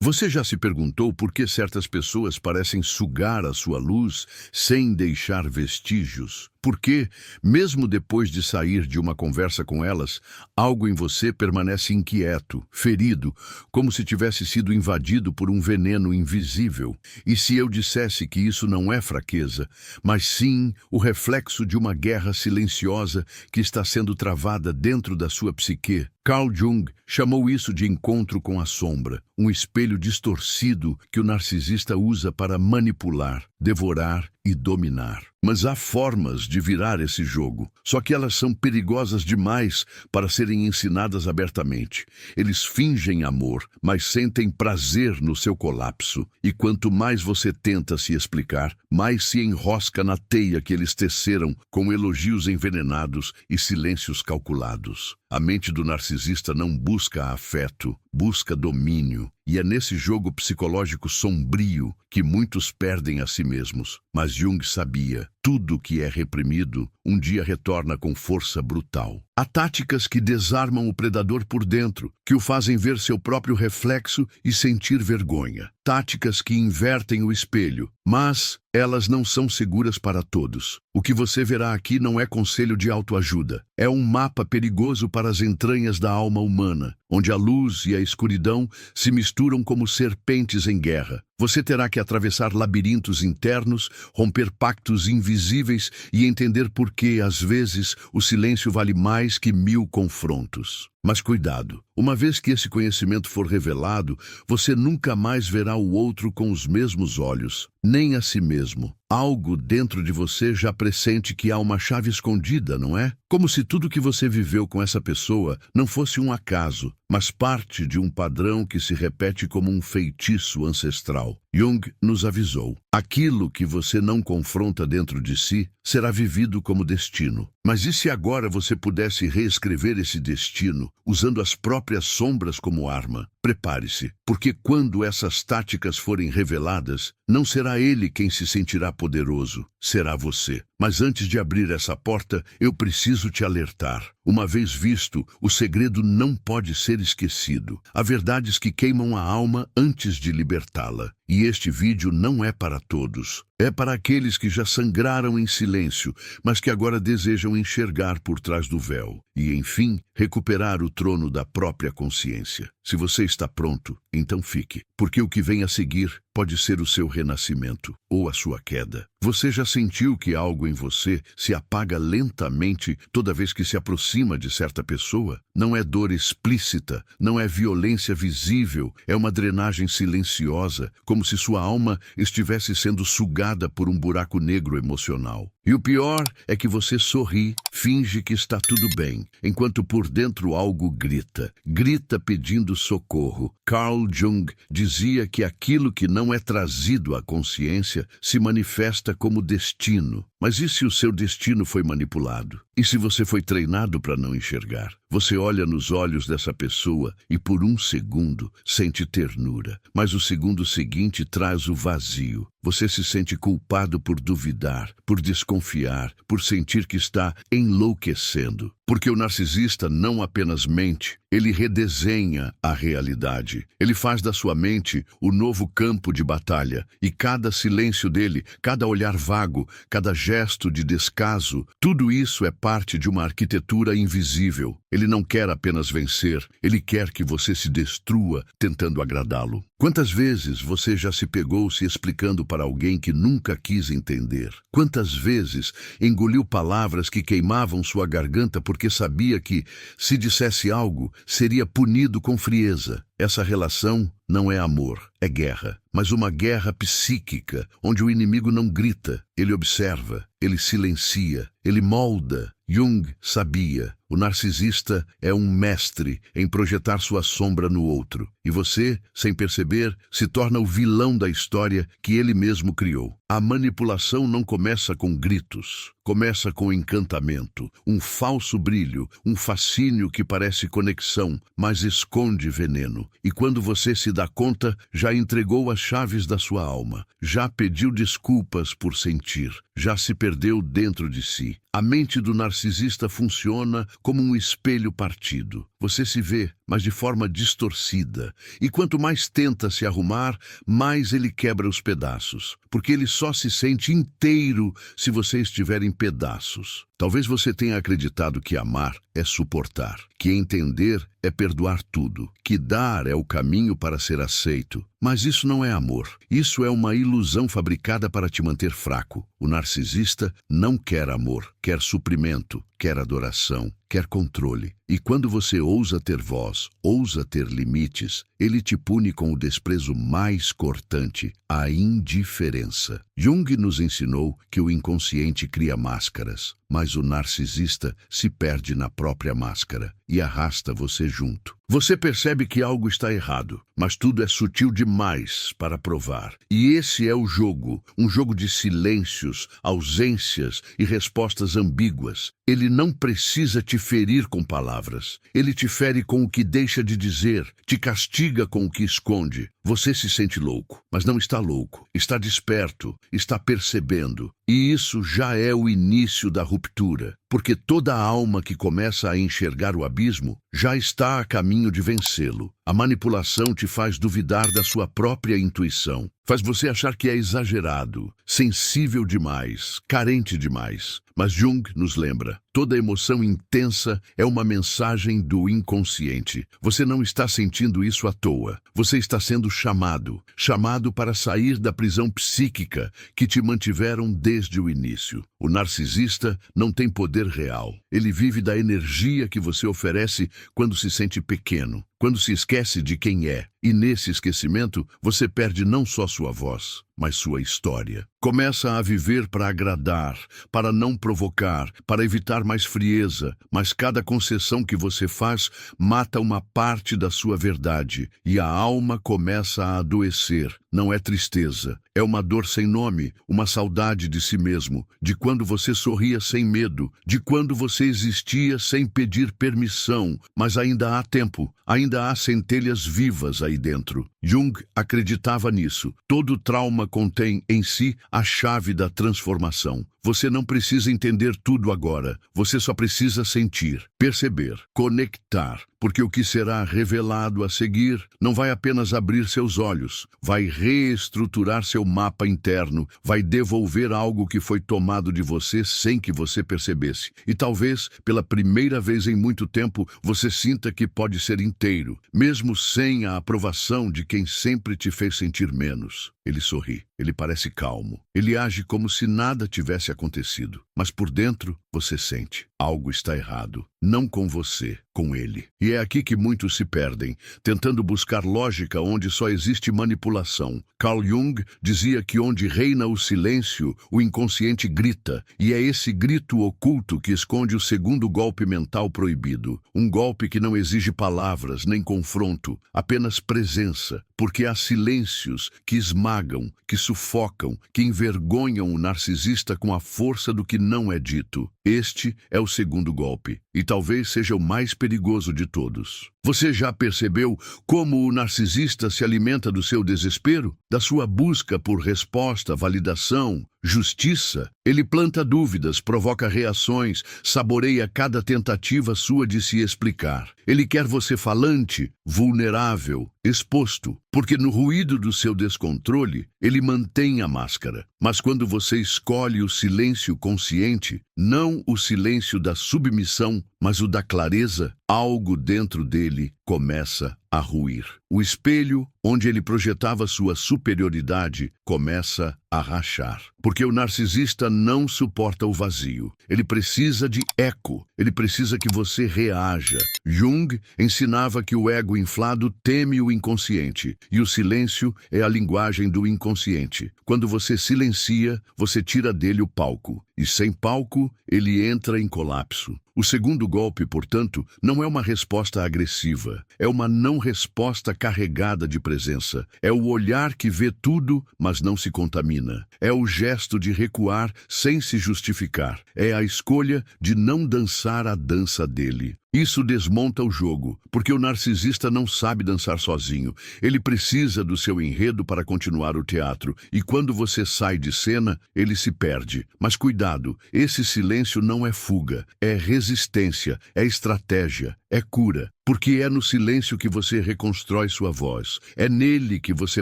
Você já se perguntou por que certas pessoas parecem sugar a sua luz sem deixar vestígios? Por que, mesmo depois de sair de uma conversa com elas, algo em você permanece inquieto, ferido, como se tivesse sido invadido por um veneno invisível? E se eu dissesse que isso não é fraqueza, mas sim o reflexo de uma guerra silenciosa que está sendo travada dentro da sua psique? Carl Jung chamou isso de encontro com a sombra, um espelho distorcido que o narcisista usa para manipular, devorar e dominar. Mas há formas de virar esse jogo, só que elas são perigosas demais para serem ensinadas abertamente. Eles fingem amor, mas sentem prazer no seu colapso. E quanto mais você tenta se explicar, mais se enrosca na teia que eles teceram com elogios envenenados e silêncios calculados. A mente do narcisista não busca afeto, busca domínio. E é nesse jogo psicológico sombrio que muitos perdem a si mesmos. Mas Jung sabia, tudo que é reprimido, um dia retorna com força brutal. Há táticas que desarmam o predador por dentro, que o fazem ver seu próprio reflexo e sentir vergonha. Táticas que invertem o espelho, mas elas não são seguras para todos. O que você verá aqui não é conselho de autoajuda. É um mapa perigoso para as entranhas da alma humana, onde a luz e a escuridão se misturam como serpentes em guerra. Você terá que atravessar labirintos internos, romper pactos invisíveis e entender por que, às vezes, o silêncio vale mais que 1000 confrontos. Mas cuidado, uma vez que esse conhecimento for revelado, você nunca mais verá o outro com os mesmos olhos, nem a si mesmo. Algo dentro de você já pressente que há uma chave escondida, não é? Como se tudo que você viveu com essa pessoa não fosse um acaso, mas parte de um padrão que se repete como um feitiço ancestral. Jung nos avisou. Aquilo que você não confronta dentro de si será vivido como destino. Mas e se agora você pudesse reescrever esse destino, usando as próprias sombras como arma? Prepare-se, porque quando essas táticas forem reveladas, não será ele quem se sentirá poderoso, será você. Mas antes de abrir essa porta, eu preciso te alertar. Uma vez visto, o segredo não pode ser esquecido. Há verdades que queimam a alma antes de libertá-la. E este vídeo não é para todos. É para aqueles que já sangraram em silêncio, mas que agora desejam enxergar por trás do véu e, enfim, recuperar o trono da própria consciência. Se você está pronto, então fique, porque o que vem a seguir pode ser o seu renascimento ou a sua queda. Você já sentiu que algo em você se apaga lentamente toda vez que se aproxima de certa pessoa? Não é dor explícita, não é violência visível, é uma drenagem silenciosa, como se sua alma estivesse sendo sugada por um buraco negro emocional. E o pior é que você sorri, finge que está tudo bem, enquanto por dentro algo grita. Grita pedindo socorro. Carl Jung dizia que aquilo que não é trazido à consciência se manifesta como destino. Mas e se o seu destino foi manipulado? E se você foi treinado para não enxergar? Você olha nos olhos dessa pessoa e por um segundo sente ternura, mas o segundo seguinte traz o vazio. Você se sente culpado por duvidar, por desconfiar, por sentir que está enlouquecendo. Porque o narcisista não apenas mente, ele redesenha a realidade. Ele faz da sua mente o novo campo de batalha. E cada silêncio dele, cada olhar vago, cada gesto de descaso, tudo isso é parte de uma arquitetura invisível. Ele não quer apenas vencer, ele quer que você se destrua tentando agradá-lo. Quantas vezes você já se pegou se explicando para alguém que nunca quis entender? Quantas vezes engoliu palavras que queimavam sua garganta porque sabia que, se dissesse algo, seria punido com frieza? Essa relação não é amor, é guerra. Mas uma guerra psíquica, onde o inimigo não grita, ele observa, ele silencia, ele molda. Jung sabia, o narcisista é um mestre em projetar sua sombra no outro. E você, sem perceber, se torna o vilão da história que ele mesmo criou. A manipulação não começa com gritos, começa com encantamento, um falso brilho, um fascínio que parece conexão, mas esconde veneno. E quando você se dá conta, já entregou as chaves da sua alma, já pediu desculpas por sentir, já se perdeu dentro de si. A mente do narcisista funciona como um espelho partido. Você se vê, mas de forma distorcida. E quanto mais tenta se arrumar, mais ele quebra os pedaços. Porque ele só se sente inteiro se você estiver em pedaços. Talvez você tenha acreditado que amar é suportar, que entender é perdoar tudo, que dar é o caminho para ser aceito. Mas isso não é amor. Isso é uma ilusão fabricada para te manter fraco. O narcisista não quer amor, quer suprimento, quer adoração, quer controle. E quando você ousa ter voz, ousa ter limites, ele te pune com o desprezo mais cortante, a indiferença. Jung nos ensinou que o inconsciente cria máscaras, mas o narcisista se perde na própria máscara e arrasta você junto. Você percebe que algo está errado, mas tudo é sutil demais para provar. E esse é o jogo, um jogo de silêncios, ausências e respostas ambíguas. Ele não precisa te ferir com palavras. Ele te fere com o que deixa de dizer, te castiga com o que esconde. Você se sente louco, mas não está louco. Está desperto, está percebendo. E isso já é o início da ruptura, porque toda alma que começa a enxergar o abismo já está a caminho de vencê-lo. A manipulação te faz duvidar da sua própria intuição. Faz você achar que é exagerado, sensível demais, carente demais. Mas Jung nos lembra, toda emoção intensa é uma mensagem do inconsciente. Você não está sentindo isso à toa. Você está sendo chamado para sair da prisão psíquica que te mantiveram desde o início. O narcisista não tem poder real. Ele vive da energia que você oferece quando se sente pequeno, quando se esquece de quem é. E nesse esquecimento, você perde não só sua voz, mas sua história. Começa a viver para agradar, para não provocar, para evitar mais frieza, mas cada concessão que você faz mata uma parte da sua verdade e a alma começa a adoecer. Não é tristeza, é uma dor sem nome, uma saudade de si mesmo, de quando você sorria sem medo, de quando você existia sem pedir permissão, mas ainda há tempo, ainda há centelhas vivas aí dentro. Jung acreditava nisso. Todo trauma contém em si a chave da transformação. Você não precisa entender tudo agora. Você só precisa sentir, perceber, conectar. Porque o que será revelado a seguir não vai apenas abrir seus olhos, vai reestruturar seu mapa interno, vai devolver algo que foi tomado de você sem que você percebesse. E talvez, pela primeira vez em muito tempo, você sinta que pode ser inteiro, mesmo sem a aprovação de quem sempre te fez sentir menos. Ele sorri, ele parece calmo, ele age como se nada tivesse acontecido, mas por dentro você sente, algo está errado, não com você, com ele. E é aqui que muitos se perdem, tentando buscar lógica onde só existe manipulação. Carl Jung dizia que onde reina o silêncio, o inconsciente grita, e é esse grito oculto que esconde o segundo golpe mental proibido, um golpe que não exige palavras nem confronto, apenas presença, porque há silêncios que esmagam, que sufocam, que envergonham o narcisista com a força do que não é dito. Este é o segundo golpe, e talvez seja o mais perigoso de todos. Você já percebeu como o narcisista se alimenta do seu desespero? Da sua busca por resposta, validação, justiça? Ele planta dúvidas, provoca reações, saboreia cada tentativa sua de se explicar. Ele quer você falante, vulnerável, exposto, porque no ruído do seu descontrole, ele mantém a máscara. Mas quando você escolhe o silêncio consciente, não o silêncio da submissão, mas o da clareza, algo dentro dele começa a ruir. O espelho, onde ele projetava sua superioridade, começa a rachar. Porque o narcisista não suporta o vazio. Ele precisa de eco. Ele precisa que você reaja. Jung ensinava que o ego inflado teme o inconsciente, e o silêncio é a linguagem do inconsciente. Quando você silencia, você tira dele o palco. E sem palco, ele entra em colapso. O segundo golpe, portanto, não é uma resposta agressiva. É uma não resposta carregada de presença. É o olhar que vê tudo, mas não se contamina. É o gesto de recuar sem se justificar. É a escolha de não dançar a dança dele. Isso desmonta o jogo, porque o narcisista não sabe dançar sozinho. Ele precisa do seu enredo para continuar o teatro, e quando você sai de cena, ele se perde. Mas cuidado, esse silêncio não é fuga, é resistência, é estratégia, é cura, porque é no silêncio que você reconstrói sua voz. É nele que você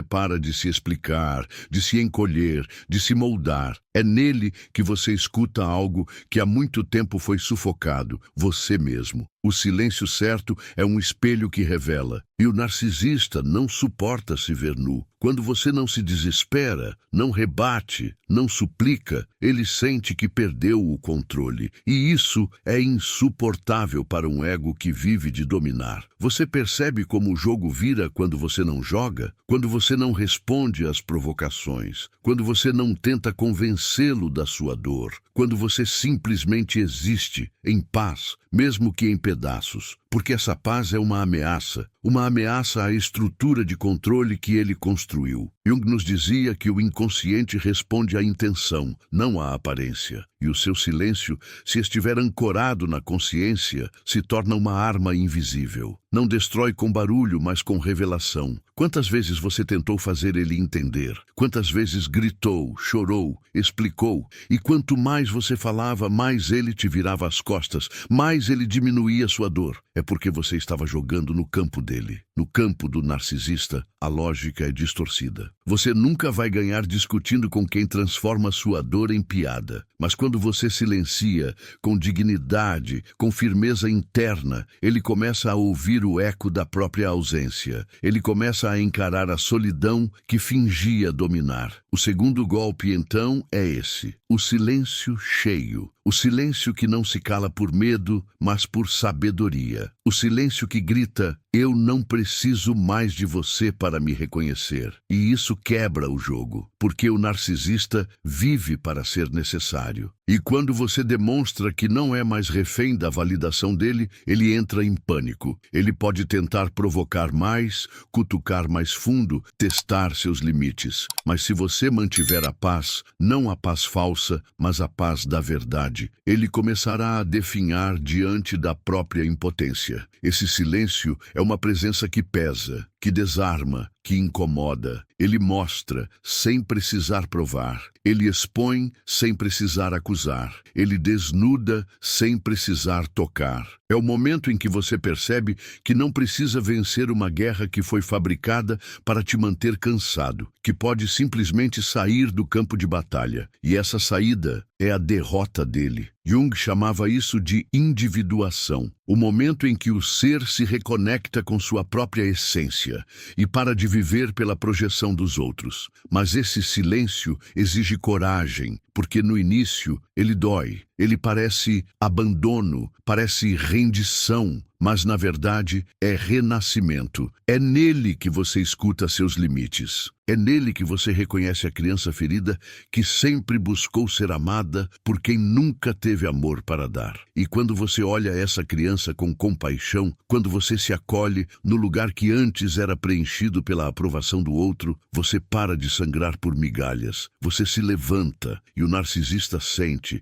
para de se explicar, de se encolher, de se moldar. É nele que você escuta algo que há muito tempo foi sufocado, você mesmo. O silêncio certo é um espelho que revela, e o narcisista não suporta se ver nu. Quando você não se desespera, não rebate, não suplica, ele sente que perdeu o controle. E isso é insuportável para um ego que vive de dominar. Você percebe como o jogo vira quando você não joga? Quando você não responde às provocações? Quando você não tenta convencê-lo da sua dor? Quando você simplesmente existe, em paz, mesmo que em pedaços? Porque essa paz é uma ameaça à estrutura de controle que ele construiu. Jung nos dizia que o inconsciente responde à intenção, não à aparência. E o seu silêncio, se estiver ancorado na consciência, se torna uma arma invisível. Não destrói com barulho, mas com revelação. Quantas vezes você tentou fazer ele entender? Quantas vezes gritou, chorou, explicou? E quanto mais você falava, mais ele te virava as costas, mais ele diminuía sua dor. É porque você estava jogando no campo dele. No campo do narcisista, a lógica é distorcida. Você nunca vai ganhar discutindo com quem transforma sua dor em piada. Mas quando você silencia, com dignidade, com firmeza interna, ele começa a ouvir o eco da própria ausência. Ele começa a encarar a solidão que fingia dominar. O segundo golpe, então, é esse: o silêncio cheio. O silêncio que não se cala por medo, mas por sabedoria. O silêncio que grita: eu não preciso mais de você para me reconhecer. E isso quebra o jogo, porque o narcisista vive para ser necessário. E quando você demonstra que não é mais refém da validação dele, ele entra em pânico. Ele pode tentar provocar mais, cutucar mais fundo, testar seus limites. Mas se você mantiver a paz, não a paz falsa, mas a paz da verdade, ele começará a definhar diante da própria impotência. Esse silêncio é uma presença que pesa, que desarma, que incomoda. Ele mostra sem precisar provar. Ele expõe sem precisar acusar. Ele desnuda sem precisar tocar. É o momento em que você percebe que não precisa vencer uma guerra que foi fabricada para te manter cansado, que pode simplesmente sair do campo de batalha. E essa saída é a derrota dele. Jung chamava isso de individuação, o momento em que o ser se reconecta com sua própria essência e para de viver pela projeção dos outros. Mas esse silêncio exige coragem, porque no início ele dói, ele parece abandono, parece rendição, mas na verdade é renascimento. É nele que você escuta seus limites. É nele que você reconhece a criança ferida que sempre buscou ser amada por quem nunca teve amor para dar. E quando você olha essa criança com compaixão, quando você se acolhe no lugar que antes era preenchido pela aprovação do outro, você para de sangrar por migalhas. Você se levanta e o narcisista sente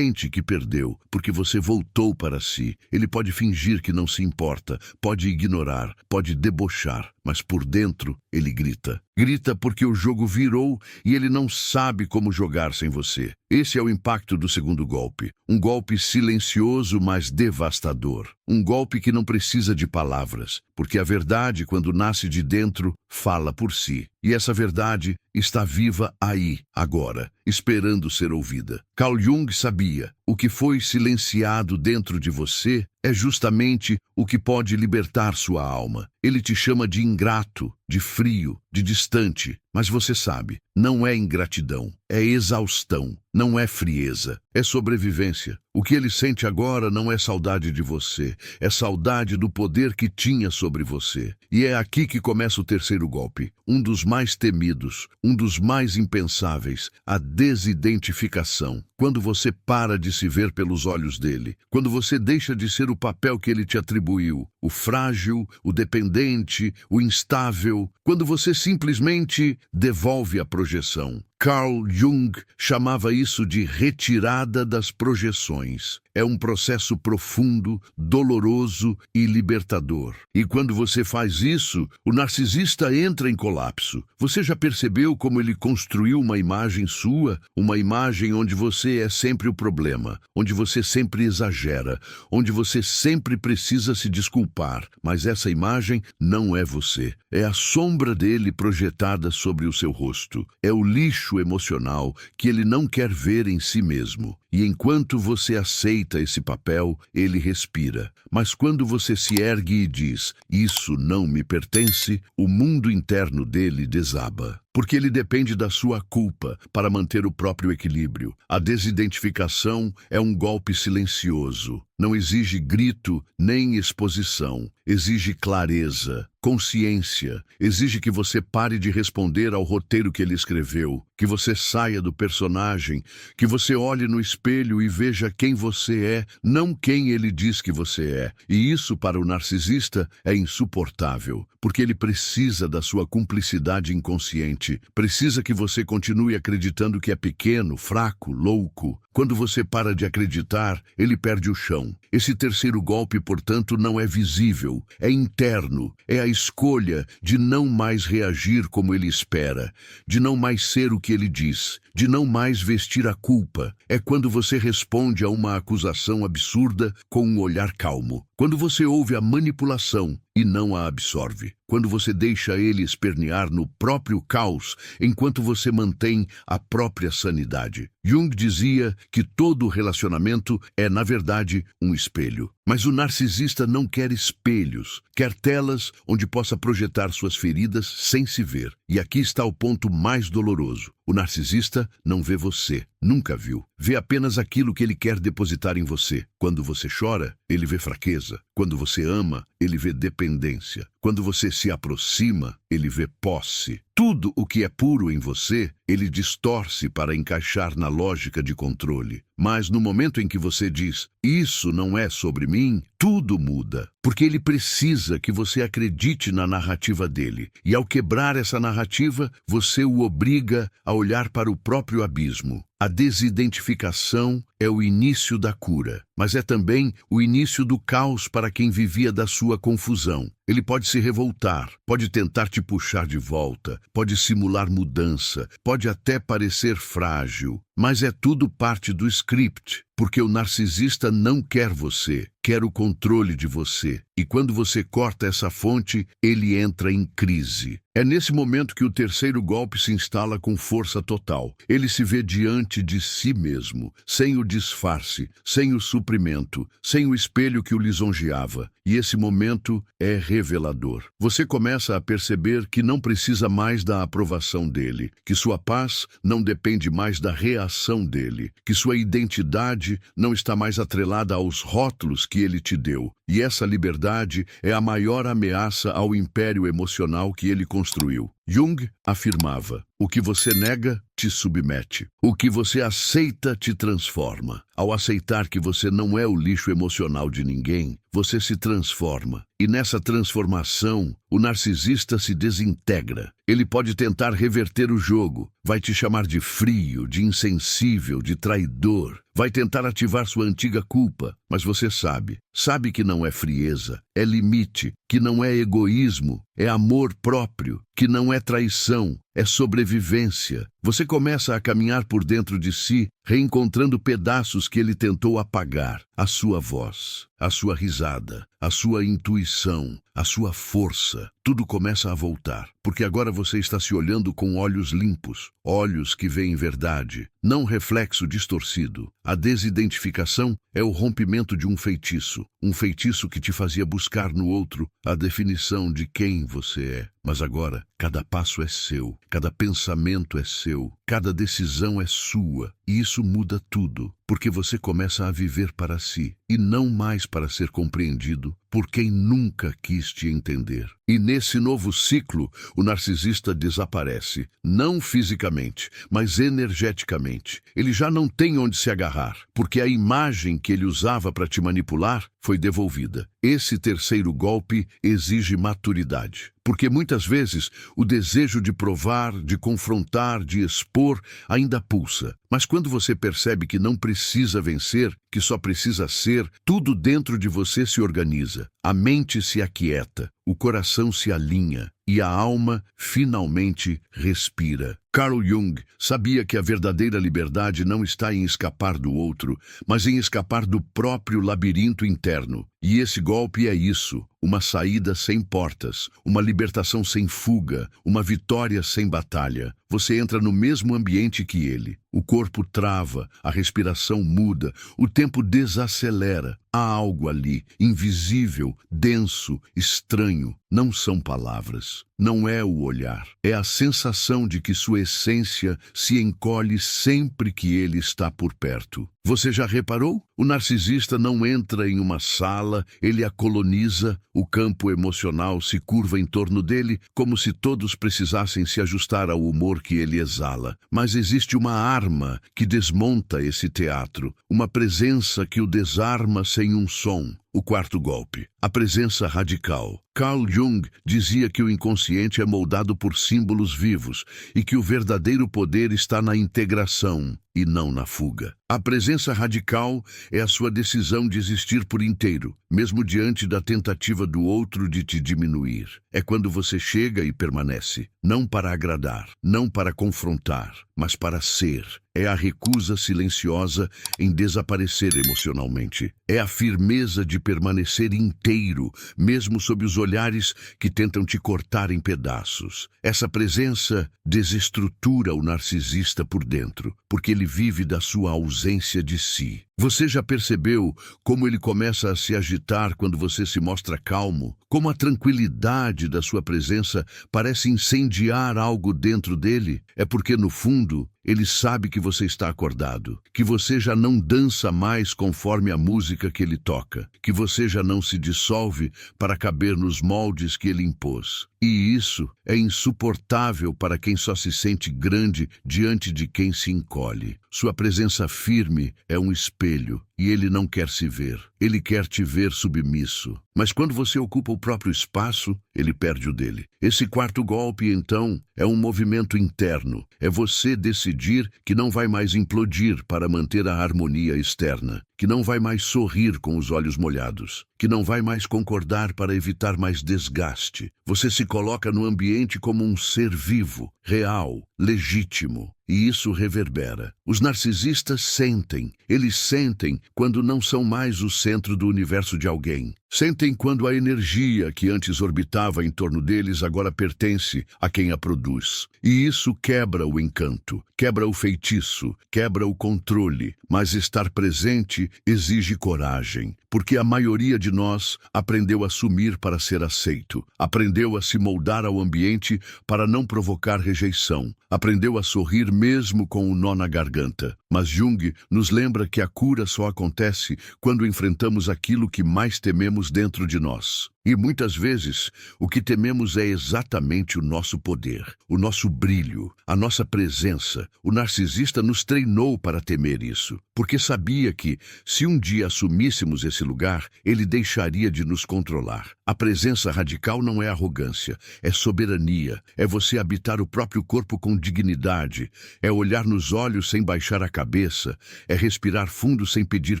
que perdeu, porque você voltou para si. Ele pode fingir que não se importa, pode ignorar, pode debochar, mas por dentro ele grita. Grita porque o jogo virou e ele não sabe como jogar sem você. Esse é o impacto do segundo golpe. Um golpe silencioso, mas devastador. Um golpe que não precisa de palavras, porque a verdade, quando nasce de dentro, fala por si. E essa verdade está viva aí, agora, esperando ser ouvida. Carl Jung sabia: o que foi silenciado dentro de você é justamente o que pode libertar sua alma. Ele te chama de ingrato, de frio, de distante, mas você sabe, não é ingratidão, é exaustão, não é frieza, é sobrevivência. O que ele sente agora não é saudade de você, é saudade do poder que tinha sobre você. E é aqui que começa o terceiro golpe, um dos mais temidos, um dos mais impensáveis, a desidentificação. Quando você para de se ver pelos olhos dele, quando você deixa de ser o papel que ele te atribuiu, o frágil, o dependente, o instável, quando você simplesmente devolve a projeção. Carl Jung chamava isso de retirada das projeções. É um processo profundo, doloroso e libertador. E quando você faz isso, o narcisista entra em colapso. Você já percebeu como ele construiu uma imagem sua? Uma imagem onde você é sempre o problema, onde você sempre exagera, onde você sempre precisa se desculpar. Mas essa imagem não é você. É a sombra dele projetada sobre o seu rosto. É o lixo emocional que ele não quer ver em si mesmo. E enquanto você aceita esse papel, ele respira. Mas quando você se ergue e diz, isso não me pertence, o mundo interno dele desaba. Porque ele depende da sua culpa para manter o próprio equilíbrio. A desidentificação é um golpe silencioso. Não exige grito nem exposição. Exige clareza, consciência. Exige que você pare de responder ao roteiro que ele escreveu, que você saia do personagem, que você olhe no espelho e veja quem você é, não quem ele diz que você é. E isso, para o narcisista, é insuportável, porque ele precisa da sua cumplicidade inconsciente. Precisa que você continue acreditando que é pequeno, fraco, louco. Quando você para de acreditar, ele perde o chão. Esse terceiro golpe, portanto, não é visível, é interno. É a escolha de não mais reagir como ele espera, de não mais ser o que ele diz, de não mais vestir a culpa. É quando você responde a uma acusação absurda com um olhar calmo. Quando você ouve a manipulação e não a absorve. Quando você deixa ele espernear no próprio caos, enquanto você mantém a própria sanidade. Jung dizia que todo relacionamento é, na verdade, um espelho. Mas o narcisista não quer espelhos, quer telas onde possa projetar suas feridas sem se ver. E aqui está o ponto mais doloroso. O narcisista não vê você, nunca viu. Vê apenas aquilo que ele quer depositar em você. Quando você chora, ele vê fraqueza. Quando você ama, ele vê dependência. Quando você se aproxima, ele vê posse. Tudo o que é puro em você, ele distorce para encaixar na lógica de controle. Mas no momento em que você diz, isso não é sobre mim, tudo muda. Porque ele precisa que você acredite na narrativa dele. E ao quebrar essa narrativa, você o obriga a olhar para o próprio abismo. A desidentificação é o início da cura, mas é também o início do caos para quem vivia da sua confusão. Ele pode se revoltar, pode tentar te puxar de volta, pode simular mudança, pode até parecer frágil, mas é tudo parte do script, porque o narcisista não quer você, quer o controle de você. E quando você corta essa fonte, ele entra em crise. É nesse momento que o terceiro golpe se instala com força total. Ele se vê diante de si mesmo, sem o disfarce, sem o suprimento, sem o espelho que o lisonjeava. E esse momento é revelador. Você começa a perceber que não precisa mais da aprovação dele, que sua paz não depende mais da reação dele, que sua identidade não está mais atrelada aos rótulos que ele te deu. E essa liberdade é a maior ameaça ao império emocional que ele construiu. Jung afirmava, o que você nega te submete. O que você aceita te transforma. Ao aceitar que você não é o lixo emocional de ninguém, você se transforma. E nessa transformação, o narcisista se desintegra. Ele pode tentar reverter o jogo. Vai te chamar de frio, de insensível, de traidor. Vai tentar ativar sua antiga culpa. Mas você sabe que não é frieza, é limite, que não é egoísmo, é amor próprio, que não é traição, é sobrevivência. Você começa a caminhar por dentro de si, reencontrando pedaços que ele tentou apagar. A sua voz, a sua risada, a sua intuição, a sua força. Tudo começa a voltar, porque agora você está se olhando com olhos limpos, olhos que veem verdade, não reflexo distorcido. A desidentificação é o rompimento de um feitiço que te fazia buscar no outro a definição de quem você é. Mas agora, cada passo é seu, cada pensamento é seu, cada decisão é sua. E isso muda tudo, porque você começa a viver para si, e não mais para ser compreendido por quem nunca quis te entender. E nesse novo ciclo, o narcisista desaparece, não fisicamente, mas energeticamente. Ele já não tem onde se agarrar, porque a imagem que ele usava para te manipular foi devolvida. Esse terceiro golpe exige maturidade, porque muitas vezes o desejo de provar, de confrontar, de expor ainda pulsa. Mas quando você percebe que não precisa vencer, que só precisa ser, tudo dentro de você se organiza. A mente se aquieta, o coração se alinha e a alma finalmente respira. Carl Jung sabia que a verdadeira liberdade não está em escapar do outro, mas em escapar do próprio labirinto interno. E esse golpe é isso, uma saída sem portas, uma libertação sem fuga, uma vitória sem batalha. Você entra no mesmo ambiente que ele. O corpo trava, a respiração muda, o tempo desacelera. Há algo ali, invisível, denso, estranho. Não são palavras, não é o olhar. É a sensação de que sua essência se encolhe sempre que ele está por perto. Você já reparou? O narcisista não entra em uma sala, ele a coloniza, o campo emocional se curva em torno dele, como se todos precisassem se ajustar ao humor que ele exala. Mas existe uma arma que desmonta esse teatro, uma presença que o desarma sem um som. O quarto golpe, a presença radical. Carl Jung dizia que o inconsciente é moldado por símbolos vivos e que o verdadeiro poder está na integração e não na fuga. A presença radical é a sua decisão de existir por inteiro, mesmo diante da tentativa do outro de te diminuir. É quando você chega e permanece, não para agradar, não para confrontar, mas para ser. É a recusa silenciosa em desaparecer emocionalmente. É a firmeza de permanecer inteiro, mesmo sob os olhares que tentam te cortar em pedaços. Essa presença desestrutura o narcisista por dentro, porque ele vive da sua ausência de si. Você já percebeu como ele começa a se agitar quando você se mostra calmo? Como a tranquilidade da sua presença parece incendiar algo dentro dele? É porque, no fundo, ele sabe que você está acordado, que você já não dança mais conforme a música que ele toca, que você já não se dissolve para caber nos moldes que ele impôs. E isso é insuportável para quem só se sente grande diante de quem se encolhe. Sua presença firme é um espelho e ele não quer se ver. Ele quer te ver submisso. Mas quando você ocupa o próprio espaço, ele perde o dele. Esse quarto golpe, então, é um movimento interno. É você decidir que não vai mais implodir para manter a harmonia externa, que não vai mais sorrir com os olhos molhados, que não vai mais concordar para evitar mais desgaste. Você se coloca no ambiente como um ser vivo, real, legítimo. E isso reverbera. Os narcisistas sentem. Eles sentem quando não são mais o centro do universo de alguém. Sentem quando a energia que antes orbitava em torno deles agora pertence a quem a produz. E isso quebra o encanto, quebra o feitiço, quebra o controle. Mas estar presente exige coragem, porque a maioria de nós aprendeu a sumir para ser aceito, aprendeu a se moldar ao ambiente para não provocar rejeição, aprendeu a sorrir mesmo com o nó na garganta. Mas Jung nos lembra que a cura só acontece quando enfrentamos aquilo que mais tememos dentro de nós. E muitas vezes, o que tememos é exatamente o nosso poder, o nosso brilho, a nossa presença. O narcisista nos treinou para temer isso, porque sabia que, se um dia assumíssemos esse lugar, ele deixaria de nos controlar. A presença radical não é arrogância, é soberania, é você habitar o próprio corpo com dignidade, é olhar nos olhos sem baixar a cabeça, é respirar fundo sem pedir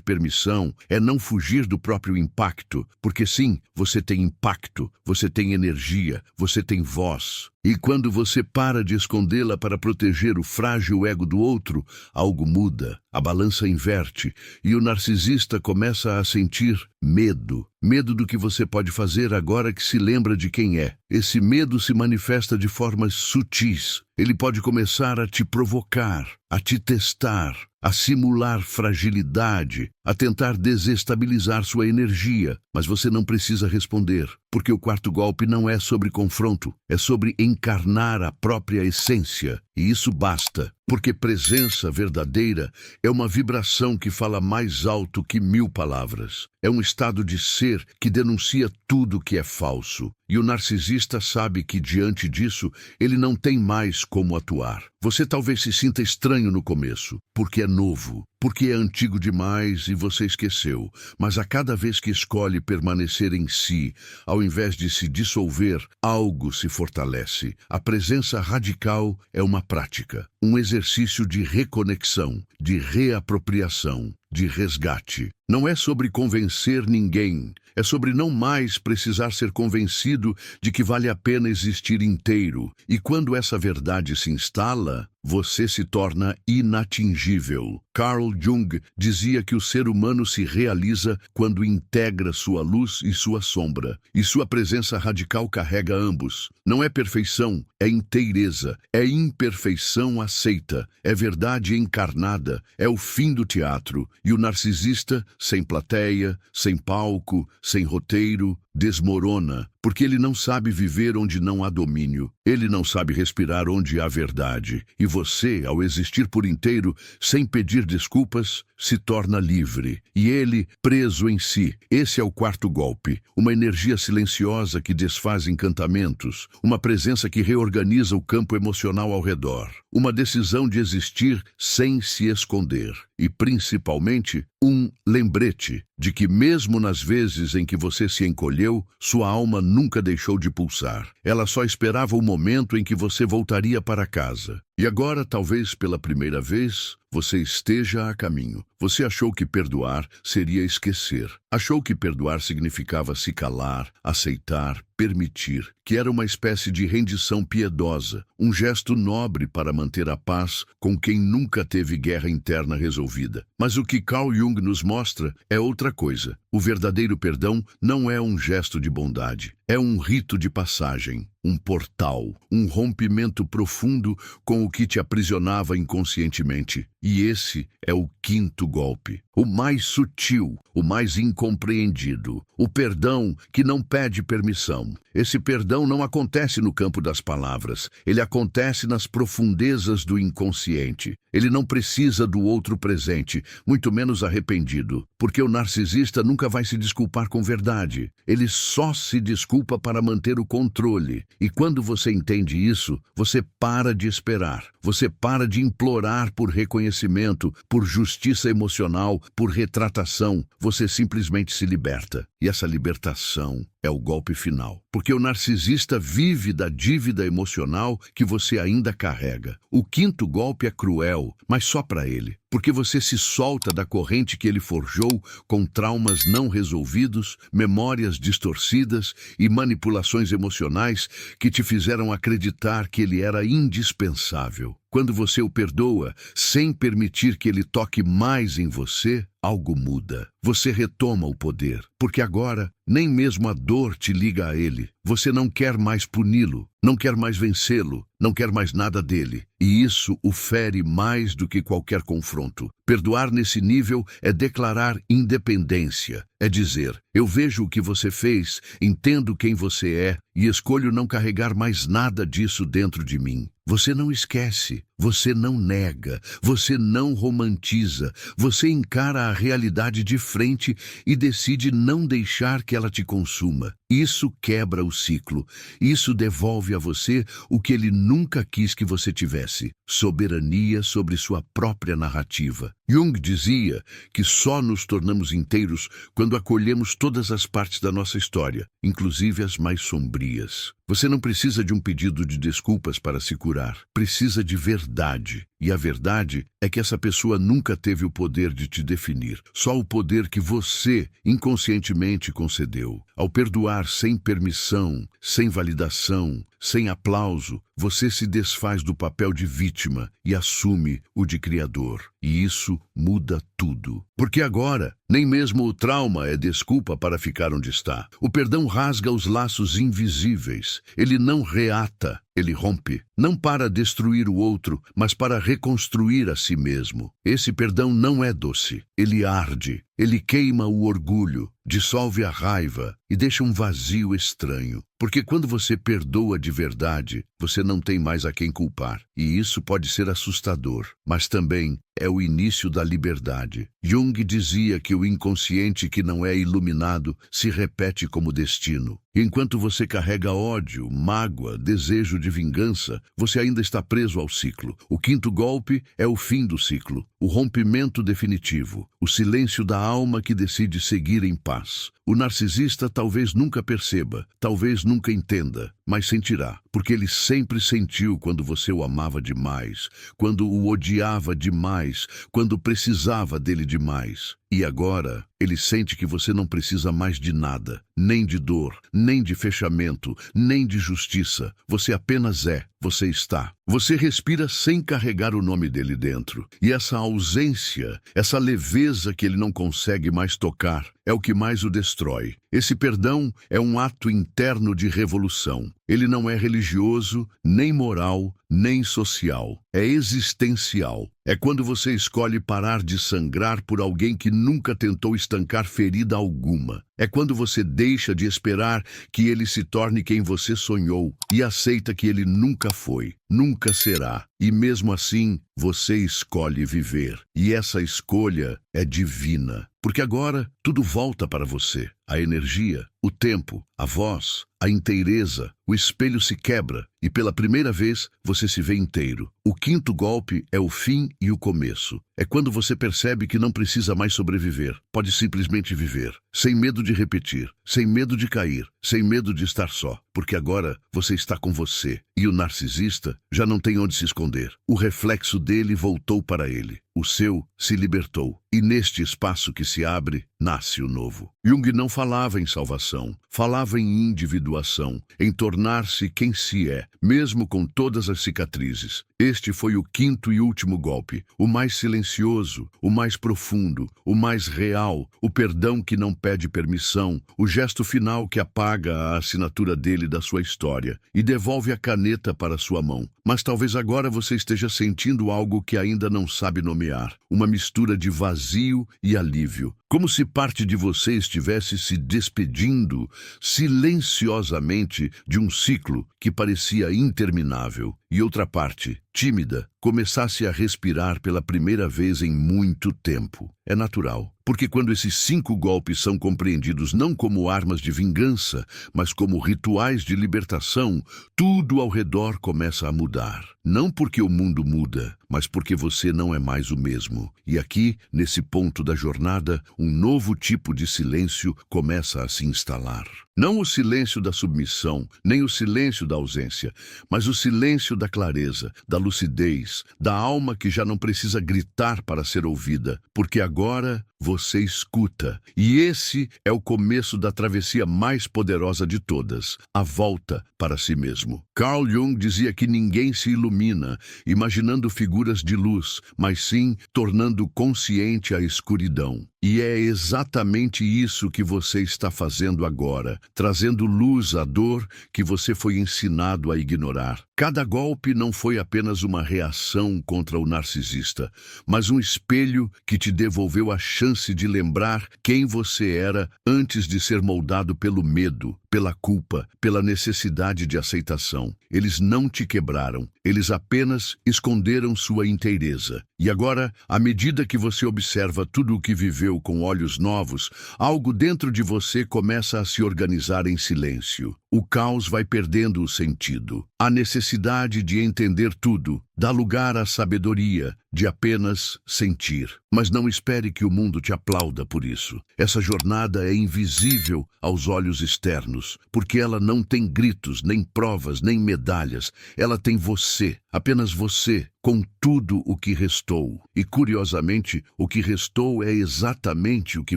permissão, é não fugir do próprio impacto, porque sim, você tem impacto, você tem energia, você tem voz. E quando você para de escondê-la para proteger o frágil ego do outro, algo muda, a balança inverte e o narcisista começa a sentir medo. Medo do que você pode fazer agora que se lembra de quem é. Esse medo se manifesta de formas sutis. Ele pode começar a te provocar, a te testar, a simular fragilidade, a tentar desestabilizar sua energia. Mas você não precisa responder, porque o quarto golpe não é sobre confronto, é sobre encarnar a própria essência. E isso basta, porque presença verdadeira é uma vibração que fala mais alto que 1000 palavras. É um estado de ser que denuncia tudo que é falso. E o narcisista sabe que, diante disso, ele não tem mais como atuar. Você talvez se sinta estranho no começo, porque é novo, porque é antigo demais e você esqueceu. Mas a cada vez que escolhe permanecer em si, ao invés de se dissolver, algo se fortalece. A presença radical é uma prática, um exercício de reconexão, de reapropriação, de resgate. Não é sobre convencer ninguém, é sobre não mais precisar ser convencido de que vale a pena existir inteiro. E quando essa verdade se instala, você se torna inatingível. Carl Jung dizia que o ser humano se realiza quando integra sua luz e sua sombra, e sua presença radical carrega ambos. Não é perfeição, é inteireza, é imperfeição aceita, é verdade encarnada, é o fim do teatro. E o narcisista, sem plateia, sem palco, sem roteiro, desmorona, porque ele não sabe viver onde não há domínio. Ele não sabe respirar onde há verdade. E você, ao existir por inteiro, sem pedir desculpas, se torna livre. E ele, preso em si. Esse é o quarto golpe. Uma energia silenciosa que desfaz encantamentos. Uma presença que reorganiza o campo emocional ao redor. Uma decisão de existir sem se esconder. E, principalmente, um lembrete de que mesmo nas vezes em que você se encolheu, sua alma nunca deixou de pulsar. Ela só esperava o momento em que você voltaria para casa. E agora, talvez pela primeira vez, você esteja a caminho. Você achou que perdoar seria esquecer. Achou que perdoar significava se calar, aceitar, permitir, que era uma espécie de rendição piedosa, um gesto nobre para manter a paz com quem nunca teve guerra interna resolvida. Mas o que Carl Jung nos mostra é outra coisa. O verdadeiro perdão não é um gesto de bondade, é um rito de passagem, um portal, um rompimento profundo com o que te aprisionava inconscientemente. E esse é o quinto golpe, o mais sutil, o mais incompreendido, o perdão que não pede permissão. Esse perdão não acontece no campo das palavras, ele acontece nas profundezas do inconsciente. Ele não precisa do outro presente, muito menos arrependido, porque o narcisista nunca vai se desculpar com verdade. Ele só se desculpa para manter o controle. E quando você entende isso, você para de esperar. Você para de implorar por reconhecimento, por justiça emocional, por retratação. Você simplesmente se liberta. E essa libertação é o golpe final. Porque o narcisista vive da dívida emocional que você ainda carrega. O quinto golpe é cruel, mas só para ele. Porque você se solta da corrente que ele forjou com traumas não resolvidos, memórias distorcidas e manipulações emocionais que te fizeram acreditar que ele era indispensável. Quando você o perdoa, sem permitir que ele toque mais em você, algo muda. Você retoma o poder, porque agora nem mesmo a dor te liga a ele. Você não quer mais puni-lo, não quer mais vencê-lo, não quer mais nada dele. E isso o fere mais do que qualquer confronto. Perdoar nesse nível é declarar independência. É dizer, eu vejo o que você fez, entendo quem você é e escolho não carregar mais nada disso dentro de mim. Você não esquece, você não nega, você não romantiza, você encara a realidade de frente e decide não deixar que ela te consuma. Isso quebra o ciclo, isso devolve a você o que ele nunca quis que você tivesse, soberania sobre sua própria narrativa. Jung dizia que só nos tornamos inteiros quando acolhemos todas as partes da nossa história, inclusive as mais sombrias. Você não precisa de um pedido de desculpas para se curar. Precisa de verdade. E a verdade é que essa pessoa nunca teve o poder de te definir. Só o poder que você inconscientemente concedeu. Ao perdoar sem permissão, sem validação, sem aplauso, você se desfaz do papel de vítima e assume o de criador. E isso muda tudo. Porque agora, nem mesmo o trauma é desculpa para ficar onde está. O perdão rasga os laços invisíveis. Ele não reata, ele rompe. Não para destruir o outro, mas para reconstruir a si mesmo. Esse perdão não é doce. Ele arde. Ele queima o orgulho, dissolve a raiva e deixa um vazio estranho. Porque quando você perdoa de verdade, você não tem mais a quem culpar. E isso pode ser assustador, mas também é o início da liberdade. Jung dizia que o inconsciente que não é iluminado se repete como destino. Enquanto você carrega ódio, mágoa, desejo de vingança, você ainda está preso ao ciclo. O quinto golpe é o fim do ciclo. o rompimento definitivo, o silêncio da alma que decide seguir em paz. O narcisista talvez nunca perceba, talvez nunca entenda, mas sentirá, porque ele sempre sentiu quando você o amava demais, quando o odiava demais, quando precisava dele demais. E agora, ele sente que você não precisa mais de nada, nem de dor, nem de fechamento, nem de justiça. Você apenas é, você está. Você respira sem carregar o nome dele dentro. E essa ausência, essa leveza que ele não consegue mais tocar, é o que mais o destrói. Esse perdão é um ato interno de revolução. Ele não é religioso, nem moral, nem social. É existencial. É quando você escolhe parar de sangrar por alguém que nunca tentou estancar ferida alguma. É quando você deixa de esperar que ele se torne quem você sonhou e aceita que ele nunca foi, nunca será. E mesmo assim, você escolhe viver. E essa escolha é divina. Porque agora tudo volta para você. A energia, o tempo, a voz, a inteireza, o espelho se quebra e pela primeira vez você se vê inteiro. O quinto golpe é o fim e o começo. É quando você percebe que não precisa mais sobreviver. Pode simplesmente viver, sem medo de repetir, sem medo de cair, sem medo de estar só. Porque agora você está com você e o narcisista já não tem onde se esconder. O reflexo dele voltou para ele. O seu se libertou. E neste espaço que se abre, nasce o novo. Jung não falava em salvação, falava em individuação, em tornar-se quem se é, mesmo com todas as cicatrizes. Este foi o quinto e último golpe, o mais silencioso, o mais profundo, o mais real, o perdão que não pede permissão, o gesto final que apaga a assinatura dele da sua história e devolve a caneta para sua mão. Mas talvez agora você esteja sentindo algo que ainda não sabe nomear, uma mistura de vazio e alívio, como se parte de você estivesse se despedindo silenciosamente de um ciclo que parecia interminável, e outra parte, tímida, começasse a respirar pela primeira vez em muito tempo. É natural, porque quando esses 5 golpes são compreendidos não como armas de vingança, mas como rituais de libertação, tudo ao redor começa a mudar. Não porque o mundo muda, mas porque você não é mais o mesmo. E aqui, nesse ponto da jornada, um novo tipo de silêncio começa a se instalar. Não o silêncio da submissão, nem o silêncio da ausência, mas o silêncio da clareza, da lucidez, da alma que já não precisa gritar para ser ouvida, porque agora você escuta. E esse é o começo da travessia mais poderosa de todas, a volta para si mesmo. Carl Jung dizia que ninguém se ilumina imaginando figuras de luz, mas sim tornando consciente a escuridão. E é exatamente isso que você está fazendo agora, trazendo luz à dor que você foi ensinado a ignorar. Cada golpe não foi apenas uma reação contra o narcisista, mas um espelho que te devolveu a chance de lembrar quem você era antes de ser moldado pelo medo, pela culpa, pela necessidade de aceitação. Eles não te quebraram, eles apenas esconderam sua inteireza. E agora, à medida que você observa tudo o que viveu com olhos novos, algo dentro de você começa a se organizar em silêncio. O caos vai perdendo o sentido. A necessidade de entender tudo dá lugar à sabedoria de apenas sentir. Mas não espere que o mundo te aplauda por isso. Essa jornada é invisível aos olhos externos, porque ela não tem gritos, nem provas, nem medalhas. Ela tem você, apenas você, com tudo o que restou. E, curiosamente, o que restou é exatamente o que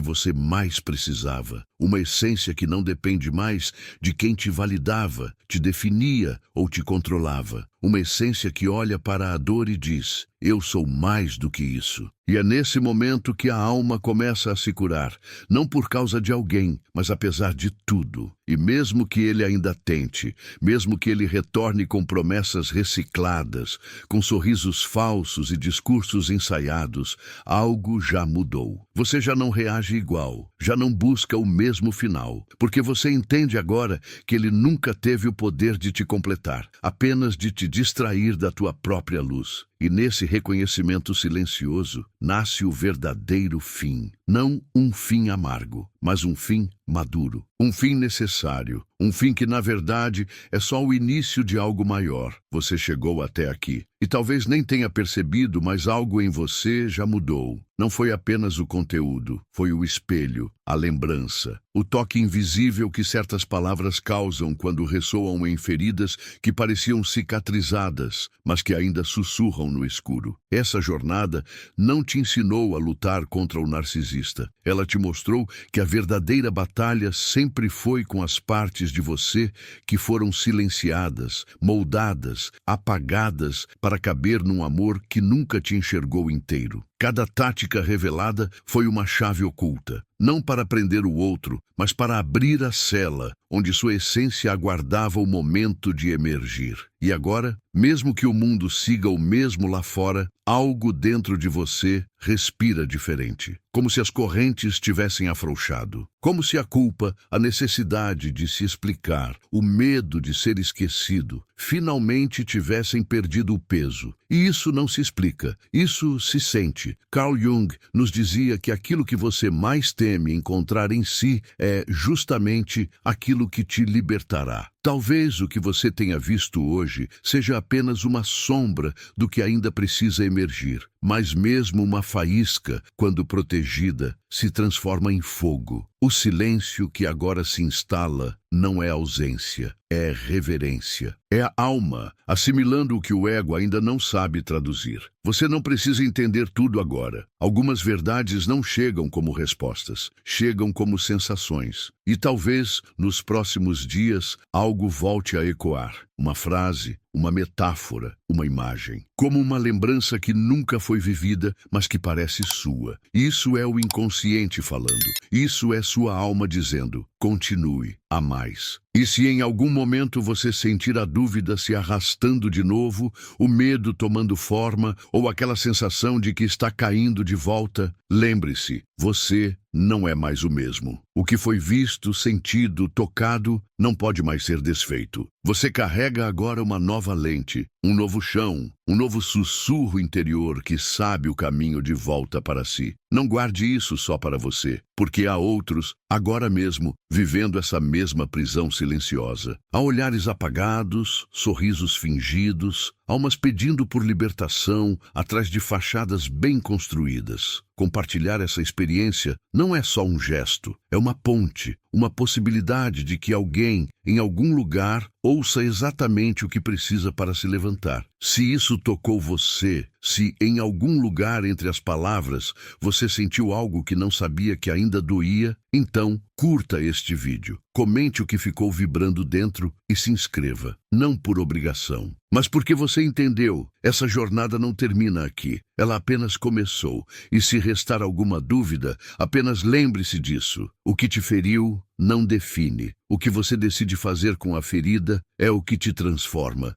você mais precisava. Uma essência que não depende mais de quem te validava, te definia ou te controlava. Uma essência que olha para a dor e diz: eu sou mais do que isso. E é nesse momento que a alma começa a se curar, não por causa de alguém, mas apesar de tudo. E mesmo que ele ainda tente, mesmo que ele retorne com promessas recicladas, com sorrisos falsos e discursos ensaiados, algo já mudou. Você já não reage igual, já não busca o mesmo final, porque você entende agora que ele nunca teve o poder de te completar, apenas de te distrair da tua própria luz. E nesse reconhecimento silencioso nasce o verdadeiro fim. Não um fim amargo, mas um fim maduro. Um fim necessário. Um fim que, na verdade, é só o início de algo maior. Você chegou até aqui. E talvez nem tenha percebido, mas algo em você já mudou. Não foi apenas o conteúdo, foi o espelho, a lembrança, o toque invisível que certas palavras causam quando ressoam em feridas que pareciam cicatrizadas, mas que ainda sussurram no escuro. Essa jornada não te ensinou a lutar contra o narcisista. Ela te mostrou que a verdadeira batalha sempre foi com as partes de você que foram silenciadas, moldadas, apagadas para caber num amor que nunca te enxergou inteiro. Cada tática revelada foi uma chave oculta, não para prender o outro, mas para abrir a cela, onde sua essência aguardava o momento de emergir. E agora, mesmo que o mundo siga o mesmo lá fora, algo dentro de você respira diferente. Como se as correntes tivessem afrouxado. Como se a culpa, a necessidade de se explicar, o medo de ser esquecido, finalmente tivessem perdido o peso. E isso não se explica, isso se sente. Carl Jung nos dizia que aquilo que você mais teme encontrar em si é justamente aquilo que te libertará. Talvez o que você tenha visto hoje seja apenas uma sombra do que ainda precisa emergir, mas mesmo uma faísca, quando protegida, se transforma em fogo. O silêncio que agora se instala não é ausência, é reverência. É a alma assimilando o que o ego ainda não sabe traduzir. Você não precisa entender tudo agora. Algumas verdades não chegam como respostas, chegam como sensações. E talvez, nos próximos dias, algo volte a ecoar. Uma frase, uma metáfora, uma imagem. Como uma lembrança que nunca foi vivida, mas que parece sua. Isso é o inconsciente falando. Isso é sua alma dizendo, continue, a mais. E se em algum momento você sentir a dúvida se arrastando de novo, o medo tomando forma ou aquela sensação de que está caindo de volta, lembre-se, você não é mais o mesmo. O que foi visto, sentido, tocado, não pode mais ser desfeito. Você carrega agora uma nova lente, um novo chão, um novo sussurro interior que sabe o caminho de volta para si. Não guarde isso só para você, porque há outros, agora mesmo, vivendo essa mesma prisão silenciosa. Há olhares apagados, sorrisos fingidos, almas pedindo por libertação atrás de fachadas bem construídas. Compartilhar essa experiência não é só um gesto, é uma ponte, uma possibilidade de que alguém, em algum lugar, ouça exatamente o que precisa para se levantar. Se isso tocou você, se em algum lugar entre as palavras você sentiu algo que não sabia que ainda doía, então curta este vídeo, comente o que ficou vibrando dentro e se inscreva. Não por obrigação, mas porque você entendeu, essa jornada não termina aqui. Ela apenas começou. E se restar alguma dúvida, apenas lembre-se disso. O que te feriu não define. O que você decide fazer com a ferida é o que te transforma.